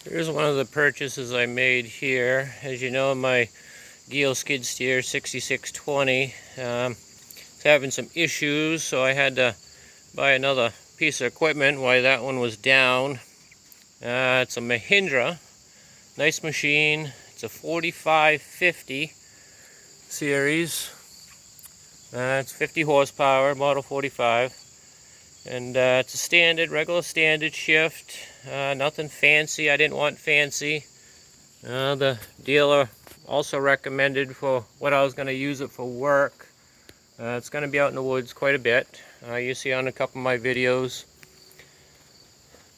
Here's one of the purchases I made here. As you know, my Geel skid steer 6620 is having some issues, so I had to buy another piece of equipment while that one was down. It's a Mahindra, nice machine. It's a 4550 series. It's 50 horsepower, model 45. And it's a standard, regular standard shift. Nothing fancy. I didn't want fancy. The dealer also recommended for what I was going to use it for work. It's going to be out in the woods quite a bit. You see on a couple of my videos.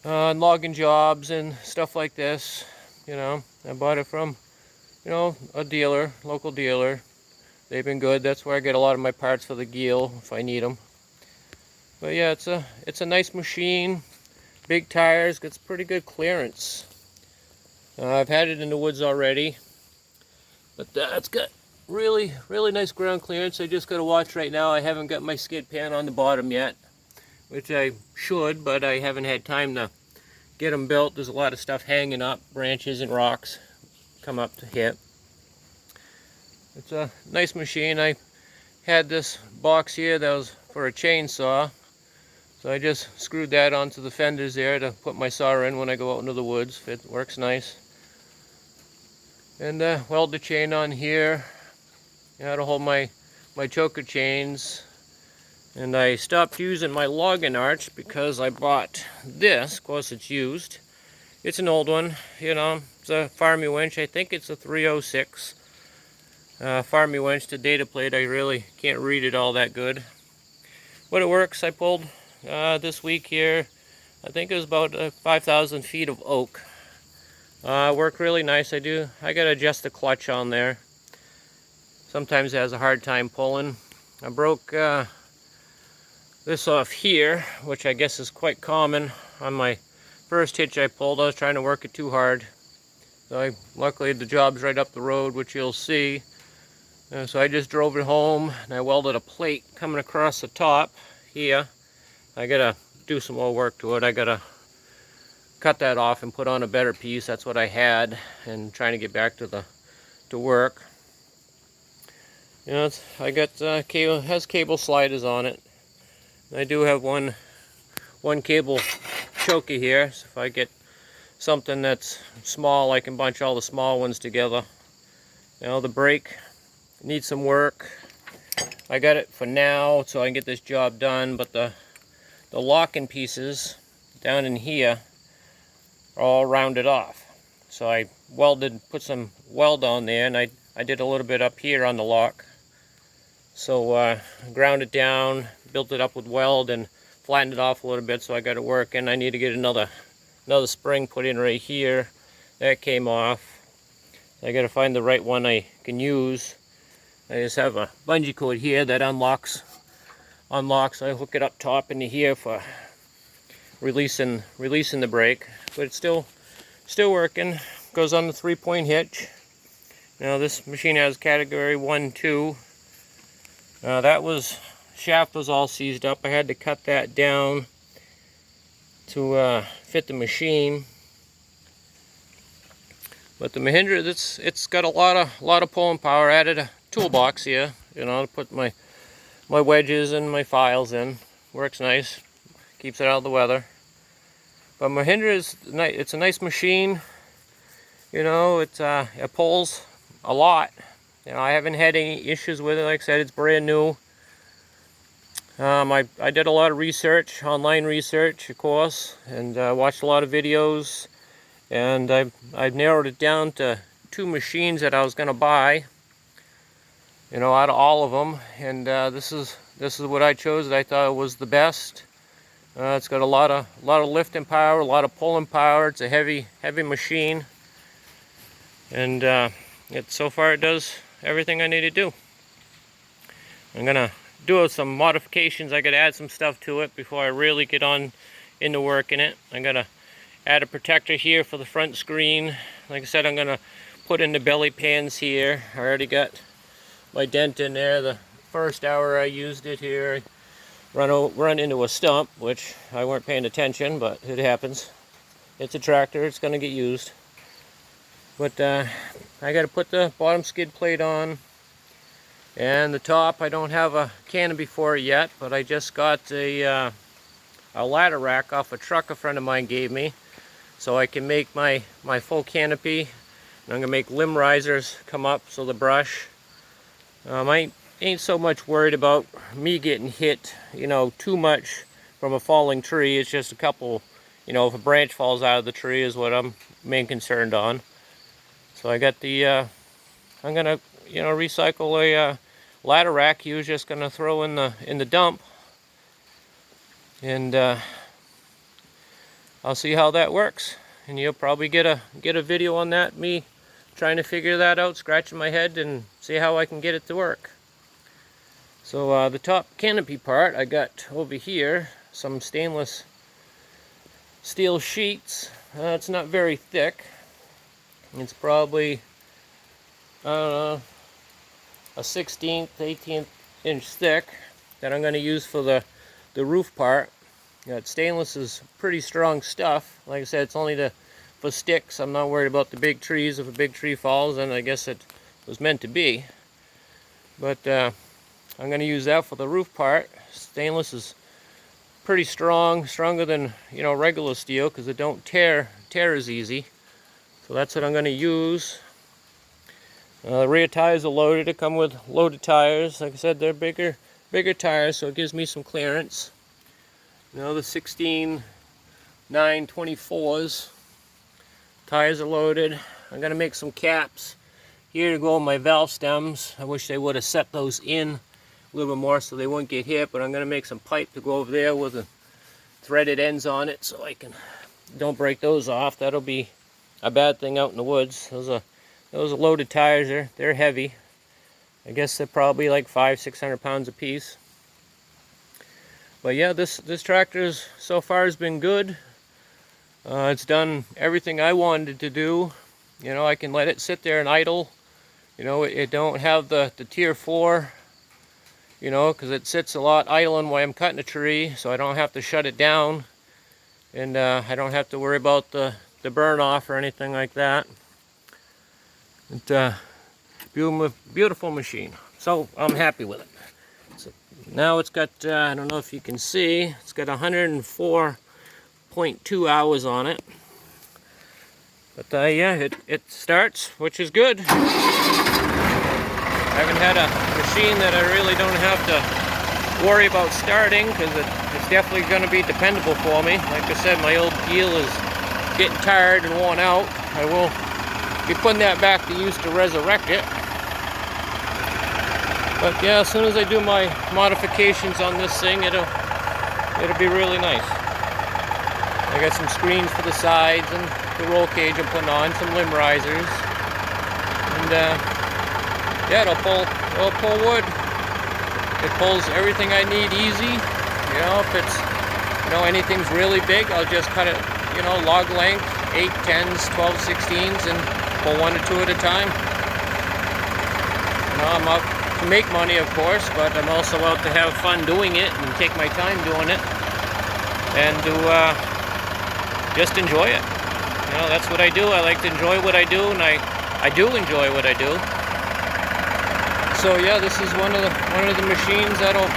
Logging jobs and stuff like this. You know, I bought it from, a dealer, local dealer. They've been good. That's where I get a lot of my parts for the Geel if I need them. But yeah, it's a nice machine. Big tires, gets pretty good clearance. I've had it in the woods already, but it's got really nice ground clearance. I just got to watch right now. I haven't got my skid pan on the bottom yet, which I should, but I haven't had time to get them built. There's a lot of stuff hanging up, branches and rocks come up to hit. It's a nice machine. I had this box here that was for a chainsaw. So I just screwed that onto the fenders there to put my saw in when I go out into the woods. It works nice. And weld the chain on here. To hold my choker chains. And I stopped using my logging arch because I bought this. Of course it's used. It's an old one, It's a Farmy winch. I think it's a 306. Farmy winch. The data plate, I really can't read it all that good. But it works. I pulled this week here, I think it was about 5,000 feet of oak. Worked really nice. I got to adjust the clutch on there. Sometimes it has a hard time pulling. I broke this off here, which I guess is quite common. On my first hitch I pulled, I was trying to work it too hard. So luckily the job's right up the road, which you'll see. So I just drove it home and I welded a plate coming across the top here. I gotta do some more work to it. I gotta cut that off and put on a better piece. That's what I had, and trying to get back to work. I got cable, has cable sliders on it. I do have one cable choker here. So if I get something that's small, I can bunch all the small ones together. The brake needs some work. I got it for now so I can get this job done, but the locking pieces down in here are all rounded off. So I put some weld on there, and I did a little bit up here on the lock. So ground it down, built it up with weld, and flattened it off a little bit so I got it working. I need to get another spring put in right here. That came off. I got to find the right one I can use. I just have a bungee cord here that unlocks. I hook it up top into here for releasing the brake, but it's still working. Goes on the 3-point hitch. Now this machine has category 1, 2. Shaft was all seized up. I had to cut that down to fit the machine. But the Mahindra, it's got a lot of pulling power. I added a toolbox here, to put my wedges and my files in. Works nice, keeps it out of the weather. But Mahindra it's a nice machine. It pulls a lot. I haven't had any issues with it. Like I said, it's brand new. I did a lot of research, online research, of course, and watched a lot of videos. And I've narrowed it down to 2 machines that I was going to buy. Out of all of them, and this is what I chose. That I thought was the best. It's got a lot of lifting power, a lot of pulling power. It's a heavy machine, and so far it does everything I need to do. I'm gonna do some modifications. I gotta add some stuff to it before I really get on into working it. I'm gonna add a protector here for the front screen. Like I said, I'm gonna put in the belly pans here. I already got my dent in there. The first hour I used it here, run into a stump, which I weren't paying attention, but it happens. It's a tractor, it's going to get used. But I got to put the bottom skid plate on. And the top, I don't have a canopy for it yet, but I just got a ladder rack off a truck a friend of mine gave me. So I can make my full canopy. And I'm going to make limb risers come up so the brush. I ain't so much worried about me getting hit, you know, too much from a falling tree. It's just a couple, you know, if a branch falls out of the tree is what I'm main concerned on. So I got the, I'm going to, you know, recycle a ladder rack he was just going to throw in the dump. And I'll see how that works. And you'll probably get a video on that, me trying to figure that out, scratching my head and see how I can get it to work. So the top canopy part, I got over here some stainless steel sheets. It's not very thick. It's probably, I don't know, a 16th, 18th inch thick that I'm going to use for the roof part. That stainless is pretty strong stuff. Like I said, it's only for sticks. I'm not worried about the big trees. If a big tree falls, then I guess it was meant to be. But I'm going to use that for the roof part. Stainless is pretty strong, stronger than, you know, regular steel, because it don't tear as easy. So that's what I'm going to use. The rear tires are loaded. They come with loaded tires. Like I said, they're bigger tires, so it gives me some clearance. You know, the 16 924s. Tires are loaded. I'm going to make some caps here to go on my valve stems. I wish they would have set those in a little bit more so they wouldn't get hit, but I'm going to make some pipe to go over there with the threaded ends on it so I can don't break those off. That'll be a bad thing out in the woods. Those are loaded tires. They're heavy. I guess they're probably like 500-600 pounds a piece. But yeah, this tractor's so far has been good. It's done everything I wanted to do. You know, I can let it sit there and idle. You know, it don't have the tier 4, you know, because it sits a lot idling while I'm cutting a tree, so I don't have to shut it down. And I don't have to worry about the burn off or anything like that. It's a beautiful machine. So I'm happy with it. So now it's got, I don't know if you can see, it's got 104.2 hours on it. But yeah, it starts, which is good. I haven't had a machine that I really don't have to worry about starting, because it's definitely going to be dependable for me. Like I said, my old Geel is getting tired and worn out. I will be putting that back to use to resurrect it. But yeah, as soon as I do my modifications on this thing, it'll be really nice. I got some screens for the sides and the roll cage I'm putting on, some limb risers, and yeah, it'll pull wood. It pulls everything I need easy. You know, if it's, you know, anything's really big, I'll just cut it, you know, log length, 8, 10s, 12, 16s, and pull 1 or 2 at a time. You know, I'm out to make money, of course, but I'm also out to have fun doing it and take my time doing it, and to just enjoy it. You know, that's what I do. I like to enjoy what I do, and I do enjoy what I do. So yeah, this is one of the machines that'll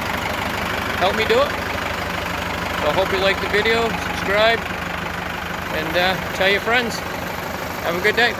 help me do it. So I hope you like the video, subscribe, and tell your friends. Have a good day.